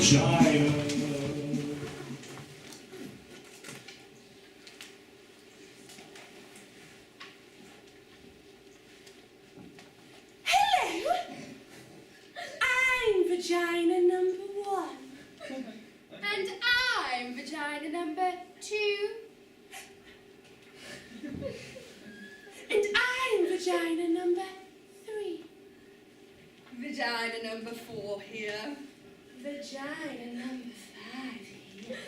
vagina. Hello! I'm vagina number 1. And I'm vagina number 2. And I'm vagina number 3. Vagina number 4 here. Vagina number 5 here.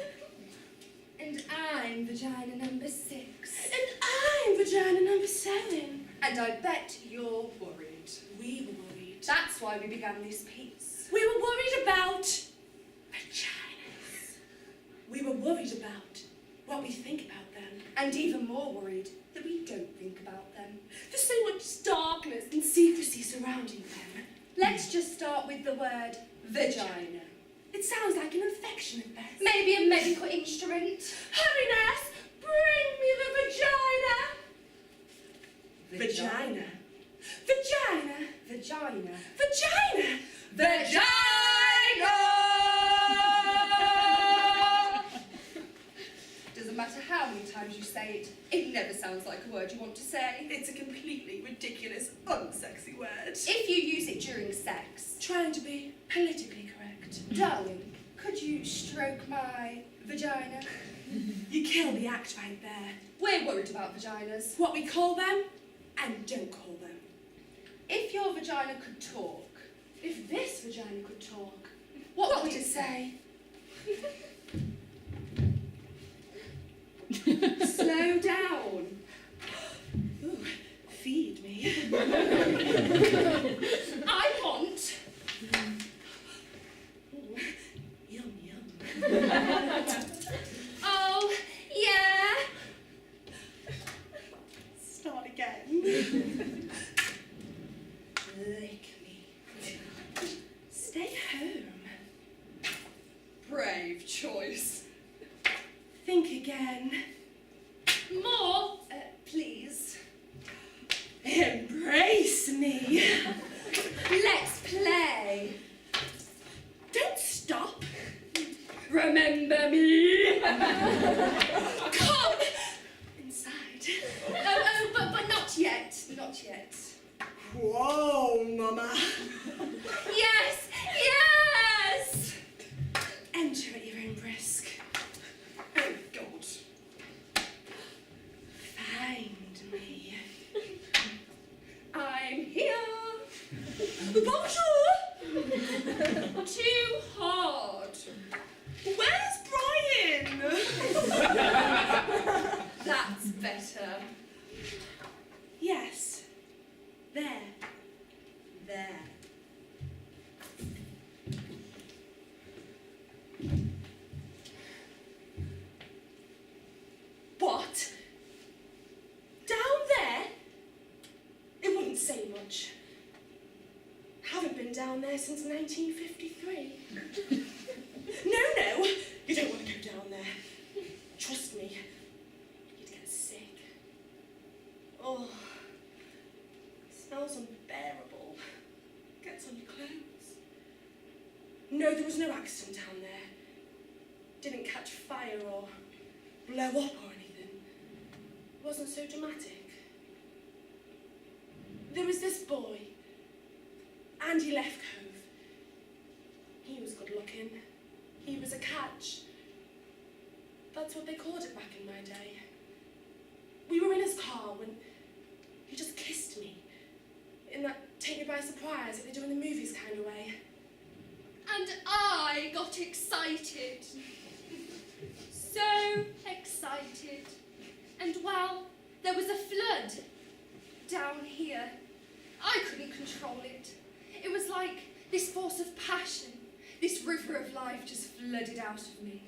And I'm vagina number 6. And I'm vagina number 7. And I bet you're worried. We were worried. That's why we began this piece. We were worried about vaginas. We were worried about what we think about them. And even more worried that we don't think about them. There's so much darkness and secrecy surrounding them. Let's just start with the word vagina. It sounds like an infection at best. Maybe a medical instrument. Hurry, nurse! Bring me the vagina! Vagina. Vagina. Vagina. Vagina. Vagina! Doesn't matter how many times you say it, it never sounds like a word you want to say. It's a completely ridiculous, unsexy word. If you use it during sex. Trying to be politically correct. Darling, could you stroke my vagina? You kill the act right there. We're worried about vaginas. What we call them and don't call them. If your vagina could talk, If this vagina could talk, what would it say? Slow down. Ooh, feed me. I want. Ooh, yum, yum. Oh, yeah. Start again. Lick me. Stay home. Brave choice. Think again. More, please. Embrace me. Let's play. Don't stop. Remember me. Come inside. Oh, but not yet. Not yet. Whoa, Mama. Yes, yes. Enter at your own risk. Oh God. Find me. I'm here. Bonjour. Too hard. Where's Brian? That's better. Yes. There. There. What? Down there? It wouldn't say much. Haven't been down there since 1953. No, you don't want to go down there. Trust me, you'd get sick. Oh, it smells unbearable. Gets on your clothes. No, there was no accident down there. Didn't catch fire or blow up or anything. Wasn't so dramatic. There was this boy, Andy Lefcove. He was good looking. He was a catch. That's what they called it back in my day. We were in his car when he just kissed me. In that take me by surprise that they do in the movies kind of way. And I got excited. So excited. And well, there was a flood down here. I couldn't control it. It was like this force of passion, this river of life just flooded out of me,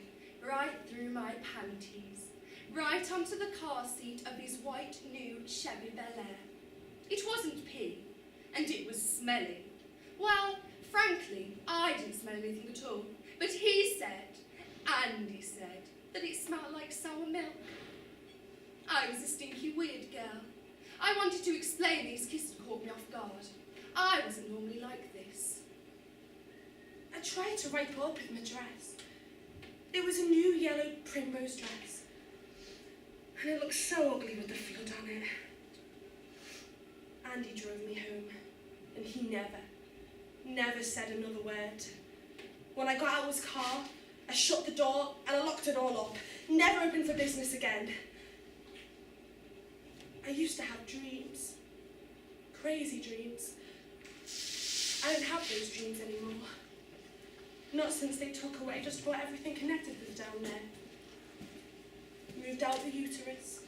right through my panties, right onto the car seat of his white new Chevy Bel Air. It wasn't pee, and it was smelly. Well, frankly, I didn't smell anything at all, but he said, Andy said, that it smelled like sour milk. I was a stinky weird girl. I wanted to explain these kisses caught me off guard. I wasn't normally like this. A tried to ripe up with my dress. It was a new yellow primrose dress, and it looked so ugly with the flood on it. Andy drove me home, and he never said another word. When I got out of his car, I shut the door and I locked it all up. Never open for business again. I used to have dreams. Crazy dreams. I don't have those dreams anymore. Not since they took away just about everything connected with down there. Moved out the uterus,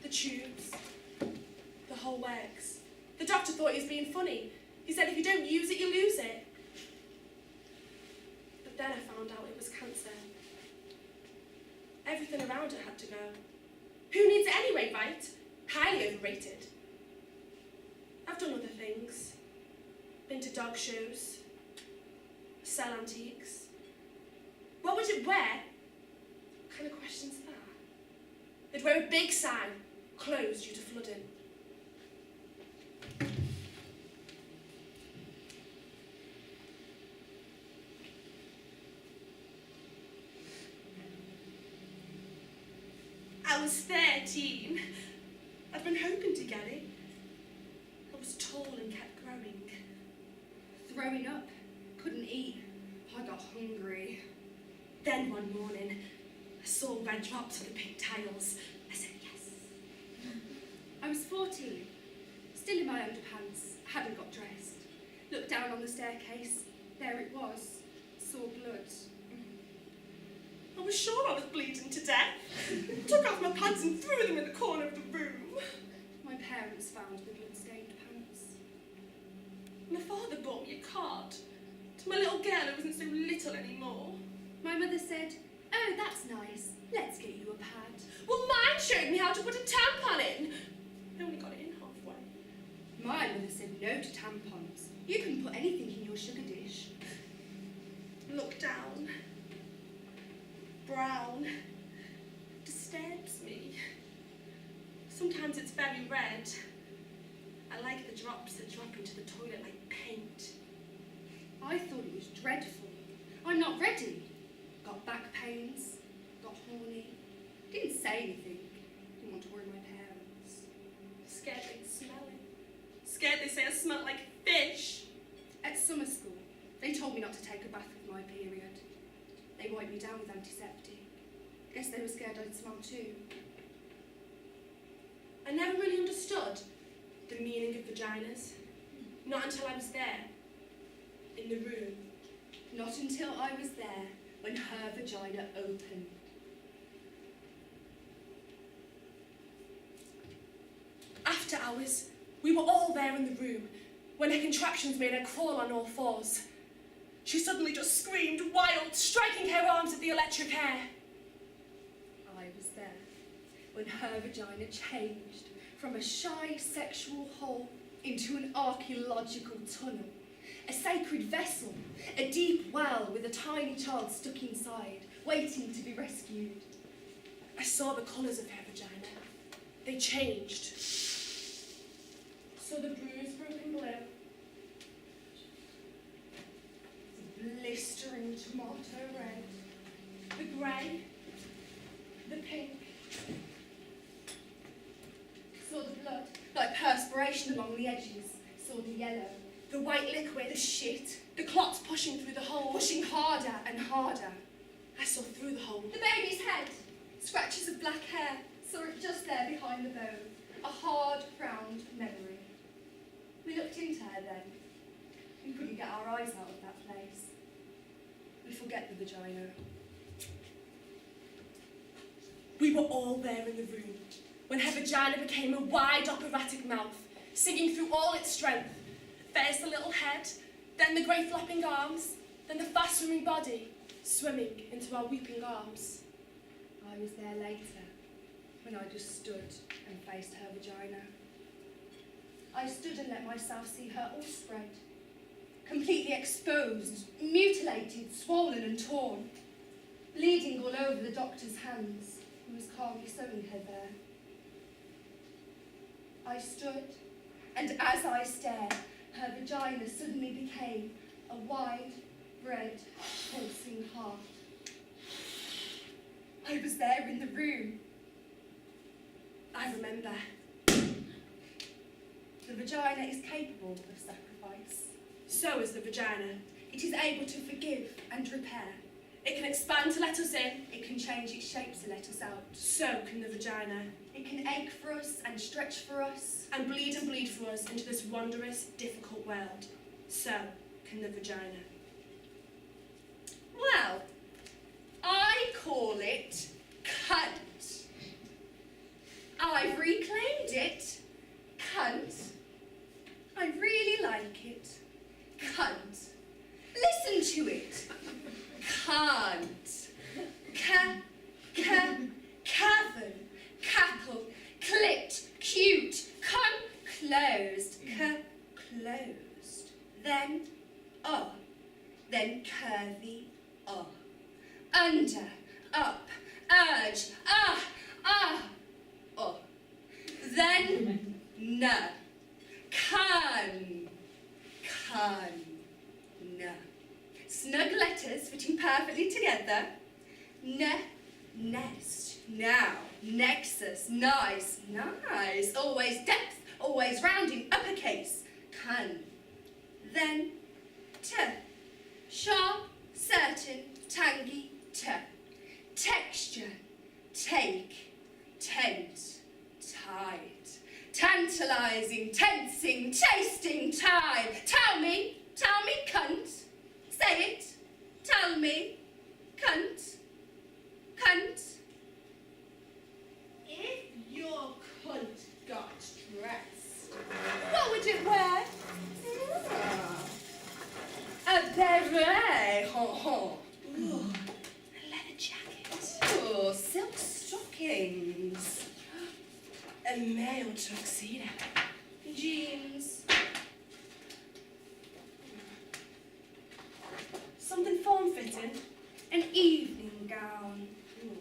the tubes, the whole eggs. The doctor thought he was being funny. He said if you don't use it, you lose it. But then I found out it was cancer. Everything around it had to go. Who needs it anyway, right? Highly overrated. I've done other things. Been to dog shows. Sell antiques. What would it wear? What kind of question's that? They'd wear a big sign, closed due to flooding. I was 13. I'd been hoping to get it. I was tall and kept growing. Throwing up. Couldn't eat. I got hungry. Then one morning, I saw red drops on the pink tiles. I said yes. I was 14. Still in my underpants. Hadn't got dressed. Looked down on the staircase. There it was. Saw blood. I was sure I was bleeding to death. Took off my pants and threw them in the corner of the room. My parents found the blood-stained pants. My father bought me a card to my little girl who wasn't so little anymore. My mother said, "Oh, that's nice. Let's get you a pad." Well, mine showed me how to put a tampon in. I only got it in halfway. My mother said no to tampons. You can put anything in your sugar dish. Look down. Brown. Disturbs me. Sometimes it's very red. I like the drops that drop into the toilet like paint. I thought it was dreadful. I'm not ready. Got back pains. Got horny. Didn't say anything. Didn't want to worry my parents. Scared they'd smell it. Scared they say I smell like fish. At summer school, they told me not to take a bath with my period. They wiped me down with antiseptic. Guess they were scared I'd smell too. I never really understood the meaning of vaginas. Not until I was there. In the room. Not until I was there when her vagina opened. After hours, we were all there in the room when her contractions made her crawl on all fours. She suddenly just screamed, wild, striking her arms at the electric hair. I was there when her vagina changed from a shy sexual hole into an archaeological tunnel, a sacred vessel, a deep well with a tiny child stuck inside, waiting to be rescued. I saw the colours of her vagina. They changed. So the bruised broken blue, blistering tomato red, the grey, the pink. Saw the blood, like perspiration along the edges. Saw the yellow, The white liquid, the shit, the clots pushing through the hole. pushing harder and harder. I saw through the hole. The baby's head, scratches of black hair. Saw it just there behind the bone, a hard, round memory. We looked into her then. We couldn't get our eyes out of that place. We forget the vagina. We were all there in the room when her vagina became a wide operatic mouth, singing through all its strength. First the little head, then the grey flapping arms, then the fast-swimming body, swimming into our weeping arms. I was there later, when I just stood and faced her vagina. I stood and let myself see her all spread, completely exposed, mutilated, swollen and torn, bleeding all over the doctor's hands, who was calmly sewing her there. I stood, and as I stared, her vagina suddenly became a wide, red, pulsing heart. I was there in the room. I remember. The vagina is capable of sacrifice. So is the vagina. It is able to forgive and repair. It can expand to let us in. It can change its shape to let us out. So can the vagina. It can ache for us and stretch for us. And bleed for us into this wondrous, difficult world. So can the vagina. Well, I call it cunt. I've reclaimed it. Cunt. I really like it. Cunt. Listen to it. Cunt. Cavern. Cackle. Clit. Cute. Closed. Closed. Then Then curvy. Under. Up. Urge. Then Can. Snug letters fitting perfectly together. Nest. Now. Nexus. Nice. Always depth. Always rounding. Uppercase. Can. Then sharp. Certain. Tangy. Texture. Take. Tent. Tight. Tantalizing. Tensing. Tasting. Time. Tell me, cunt. Say it. Tell me, cunt. If your cunt got dressed, What would it wear? A beret. ooh, A leather jacket. Oh, silk stockings. a male tuxedo. Jeans. Something form-fitting. An evening gown. Ooh,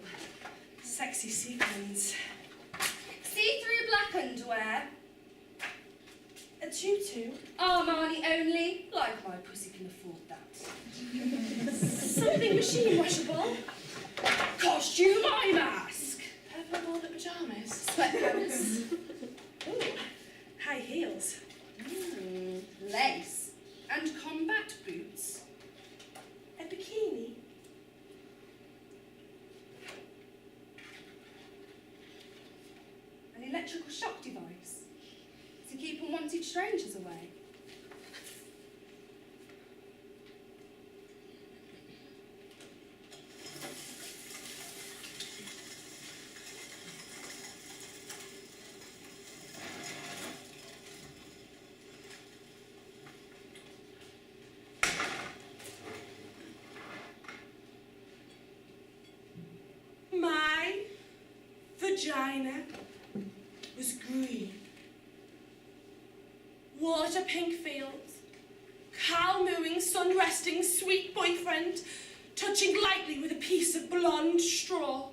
sexy sequins. See-through black underwear. A tutu. Armani only. Like my pussy can afford that. Something machine washable. Costume eye mask. Purple border pajamas. Sweatpants. Ooh, high heels. Lace. And combat boots. A bikini. An electrical shock device to keep unwanted strangers away. My vagina was green. Water pink fields, cow mooing, sun resting, sweet boyfriend, touching lightly with a piece of blonde straw.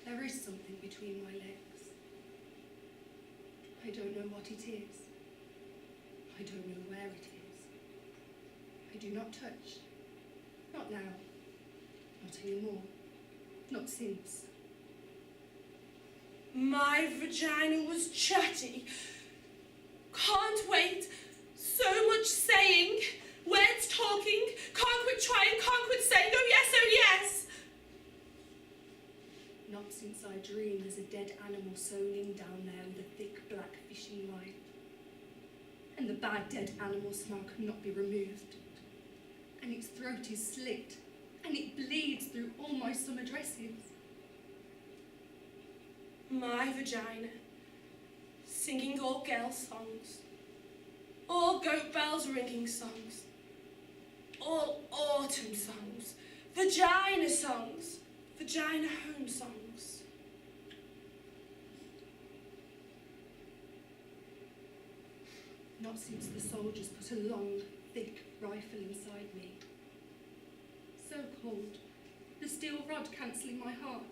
There is something between my legs. I don't know what it is. I don't know where it is. I do not touch. Not now. Not anymore. Not since. My vagina was chatty. Can't wait. So much saying. Words talking. Can't quit trying. Can't quit saying. Oh yes, oh yes. Not since I dreamed there's a dead animal sewn in down there with a thick black fishing line. And the bad dead animal smell cannot be removed. And its throat is slit. And it bleeds through all my summer dresses. My vagina, singing all girl songs, all goat bells ringing songs, all autumn songs, vagina songs, vagina home songs. Not since the soldiers put a long, thick rifle inside me. So cold, the steel rod cancelling my heart.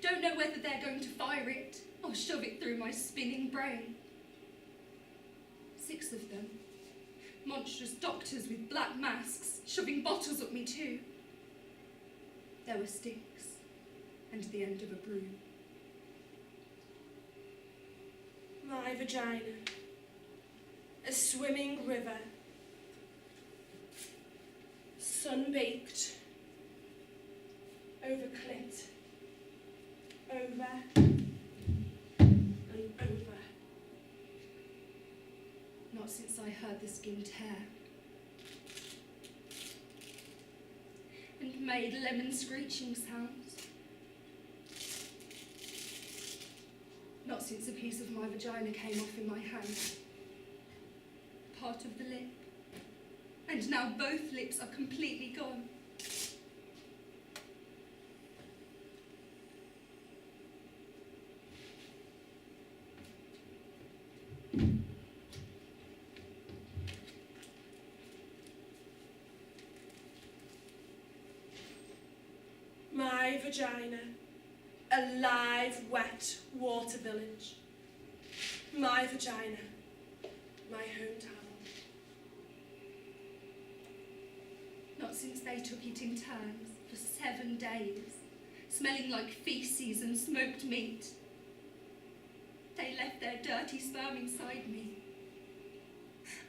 Don't know whether they're going to fire it or shove it through my spinning brain. 6 of them, monstrous doctors with black masks, shoving bottles up me too. There were sticks and the end of a broom. My vagina, a swimming river, sun-baked, over clit, over and over. Not since I heard the skin tear and made lemon screeching sounds. Not since a piece of my vagina came off in my hand, part of the lip, and now both lips are completely gone. My vagina, a live, wet water village. My vagina, my hometown. Not since they took it in turns for 7 days, smelling like feces and smoked meat. They left their dirty sperm inside me.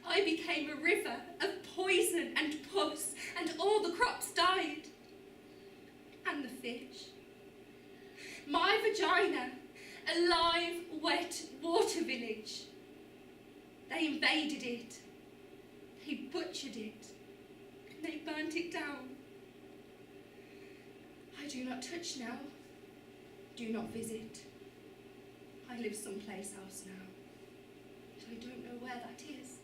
I became a river of poison and pus, and all the crops died. And the fish. My vagina, a live, wet water village. They invaded it. They butchered it. They burnt it down. I do not touch now. Do not visit. I live someplace else now. But I don't know where that is.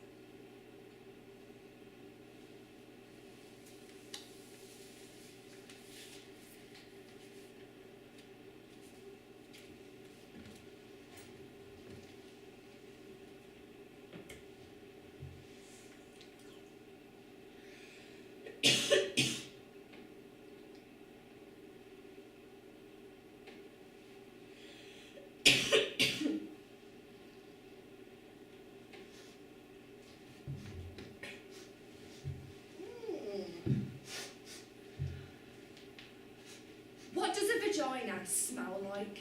What does a vagina smell like?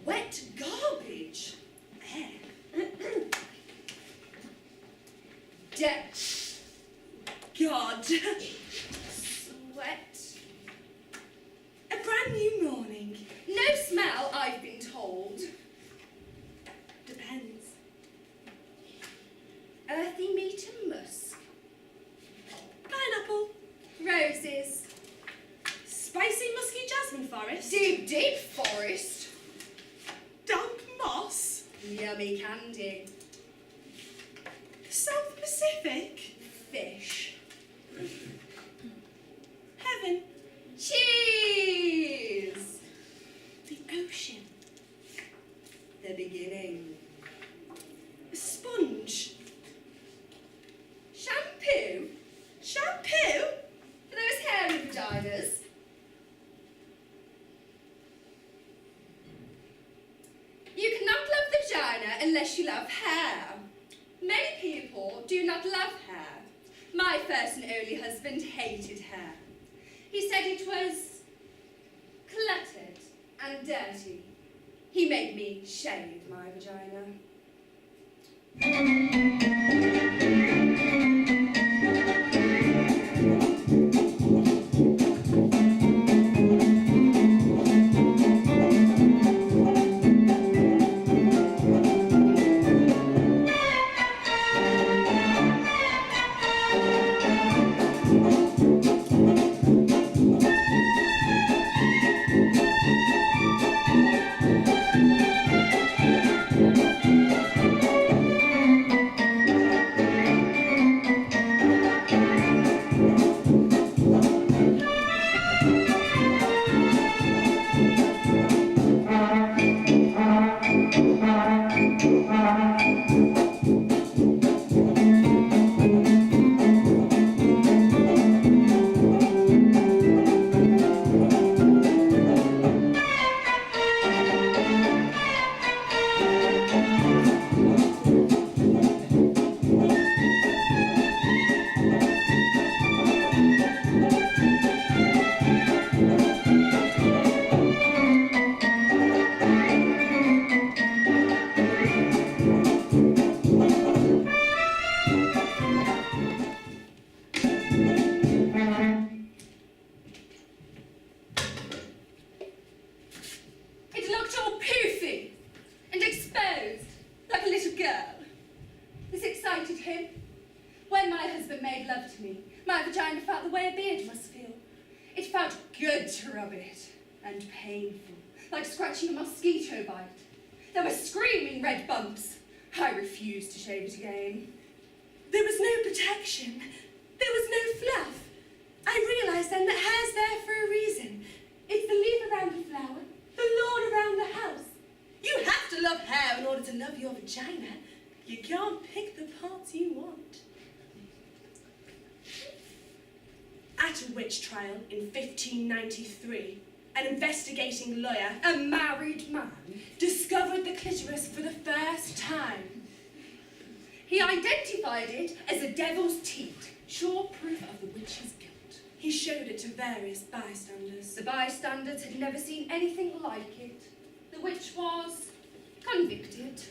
Wet garbage. Death. God. Sweat. A brand new morning. No smell, I've been told. Depends. Earthy meat and musk. Pineapple. Roses. Spicy musky jasmine forest. Deep, deep forest. Damp moss. Yummy candy. South Pacific. Fish. Heaven. Cheese. The ocean. The beginning. A sponge. Shampoo. Shampoo. For those hairy vaginas. You cannot love the vagina unless you love hair. Many people do not love hair. My first and only husband hated hair. He said it was cluttered and dirty. He made me shave my vagina. my husband made love to me, my vagina felt the way a beard must feel. It felt good to rub it, and painful, like scratching a mosquito bite. There were screaming red bumps. I refused to shave it again. There was no protection. There was no fluff. I realised then that hair's there for a reason. It's the leaf around the flower, the lawn around the house. You have to love hair in order to love your vagina. You can't pick the parts you want. At a witch trial in 1593, an investigating lawyer, A married man. discovered the clitoris for the first time. He identified it as a devil's teat, sure proof of the witch's guilt. He showed it to various bystanders. The bystanders had never seen anything like it. The witch was convicted.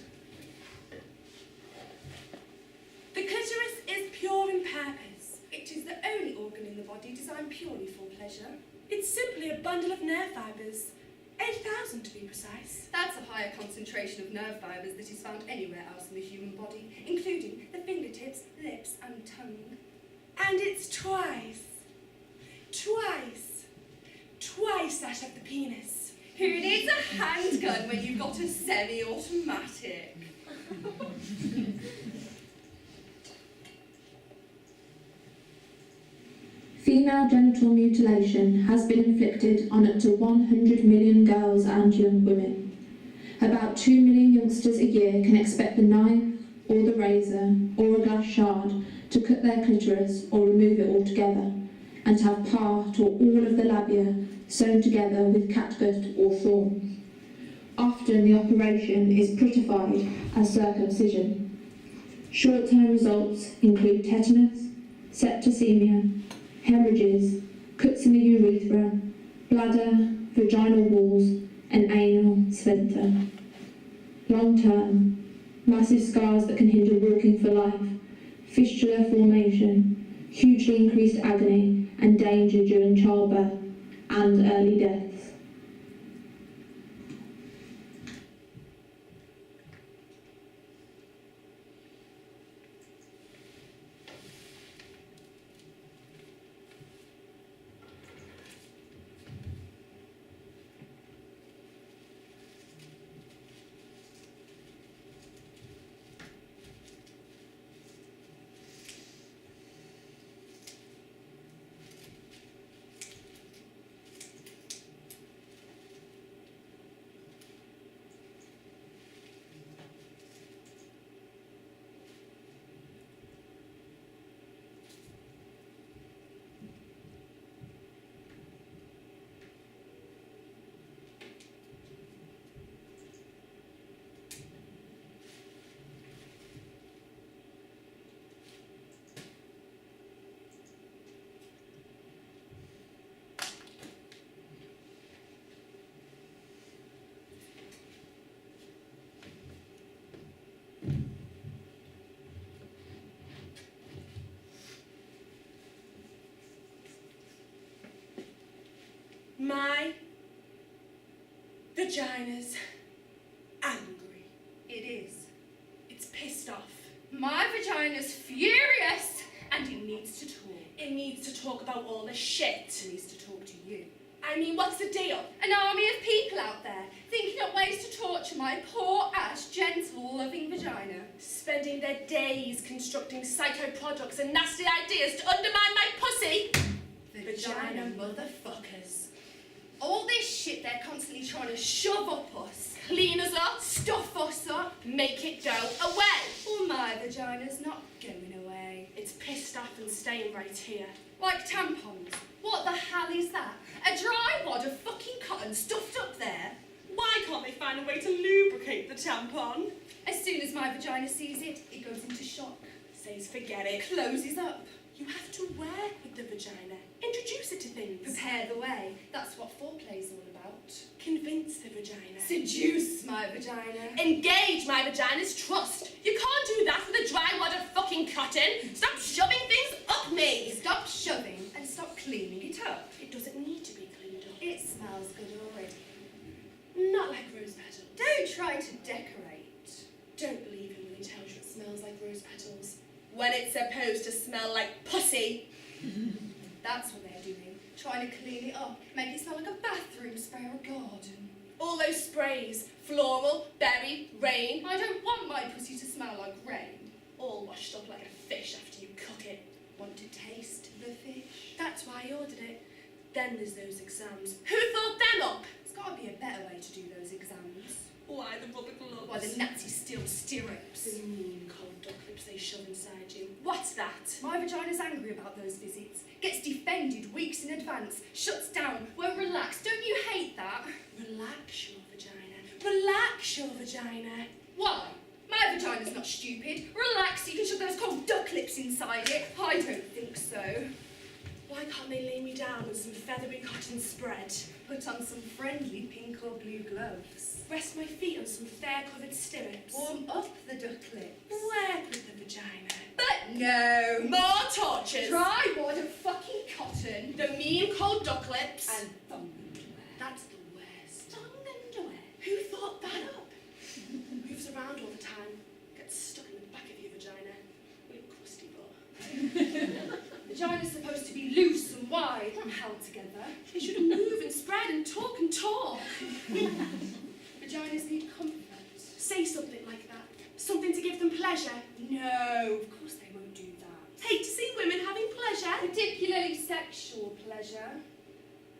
The clitoris is pure in purpose. It is the only organ in the body designed purely for pleasure. It's simply a bundle of nerve fibres. 8,000 to be precise. That's a higher concentration of nerve fibres that is found anywhere else in the human body, including the fingertips, lips, and tongue. And it's twice that of the penis. Who needs a handgun when you've got a semi-automatic? Female genital mutilation has been inflicted on up to 100 million girls and young women. About 2 million youngsters a year can expect the knife or the razor or a glass shard to cut their clitoris or remove it altogether, and to have part or all of the labia sewn together with catgut or thorns. Often the operation is prettified as circumcision. Short-term results include tetanus, septicemia, hemorrhages, cuts in the urethra, bladder, vaginal walls, and anal sphincter. Long-term, massive scars that can hinder walking for life, fistula formation, hugely increased agony and danger during childbirth, and early deaths. My vagina's angry. It is. It's pissed off. My vagina's furious, and it needs to talk. It needs to talk about all the shit. It needs to talk to you. I mean, what's the deal? An army of people out there thinking up ways to torture my poor ass, gentle, loving vagina. Spending their days constructing psycho products and nasty ideas to undermine my pussy. Vagina motherfuckers. All this shit they're constantly trying to shove up us. Clean us up, Stuff us up. make it go away. Well, my vagina's not going away. It's pissed off and staying right here. Like tampons. What the hell is that? A dry wad of fucking cotton stuffed up there? Why can't they find a way to lubricate the tampon? As soon as my vagina sees it, it goes into shock. Says forget it. Closes up. You have to work with the vagina. Introduce it to things. Prepare the way. That's what foreplay's all about. Convince the vagina. Seduce my vagina. Engage my vagina's trust. You can't do that with a dry wad of fucking cotton. Stop shoving things up me. Stop shoving and stop cleaning it up. It doesn't need to be cleaned up. It smells good already. Not like rose petals. Don't try to decorate. Don't believe him when he tells you it smells like rose petals. When it's supposed to smell like pussy. That's what they're doing. Trying to clean it up, make it smell like a bathroom spray or a garden. All those sprays, floral, berry, rain, I don't want my pussy to smell like rain. all washed up like a fish after you cook it. Want to taste the fish? That's why I ordered it. Then there's those exams. Who thought them up? There's got to be a better way to do those exams. Why the rubber gloves? Why the Nazi steel stirrups? The mean cold duck lips they shove inside you. What's that? My vagina's angry about those visits. Gets defended weeks in advance. Shuts down. Won't relax. Don't you hate that? Relax your vagina. Relax your vagina. Why? My vagina's not stupid. Relax, you can shove those cold duck lips inside it. I don't think so. Why can't they lay me down on some feathery cotton spread? Put on some friendly pink or blue gloves. Rest my feet on some fair-covered stirrups. Warm up the duck lips. Work with the vagina. But no! More tortures! Try more than fucking cotton. The mean cold duck lips. And thumb underwear. That's the worst. Thumb underwear. Who thought that up? Moves around all the time. Gets stuck in the back of your vagina. Little crusty butt. Vagina's supposed to be loose and wide, not held together. They should move and spread and talk and talk. Vaginas need comfort. Say something like that. Something to give them pleasure. No, of course they won't do that. Hate to see women having pleasure. Particularly sexual pleasure.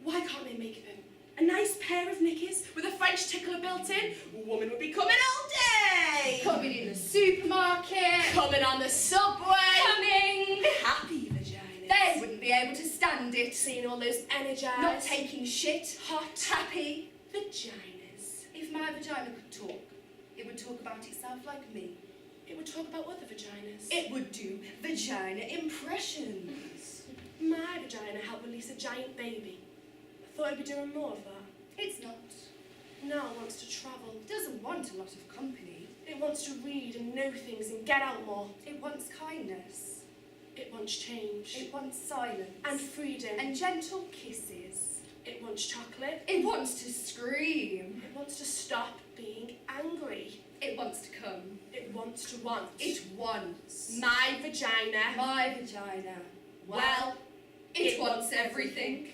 Why can't they make them a nice pair of knickers with a French tickler built in? Woman would be coming all day. Coming in the supermarket. Coming on the subway. Coming. Happy vaginas. They wouldn't be able to stand it. Seeing all those energized. Not taking shit. Hot. Happy. Vaginas. If my vagina could talk, it would talk about itself like me. It would talk about other vaginas. It would do vagina impressions. My vagina helped release a giant baby. I thought I'd be doing more of that. It's not. Now it wants to travel. It doesn't want a lot of company. It wants to read and know things and get out more. It wants kindness. It wants change. It wants silence. And freedom. And gentle kisses. It wants chocolate. It wants to scream. It wants to stop being angry. It wants to come. It wants to want. It wants. My vagina. My vagina. Well, it wants everything.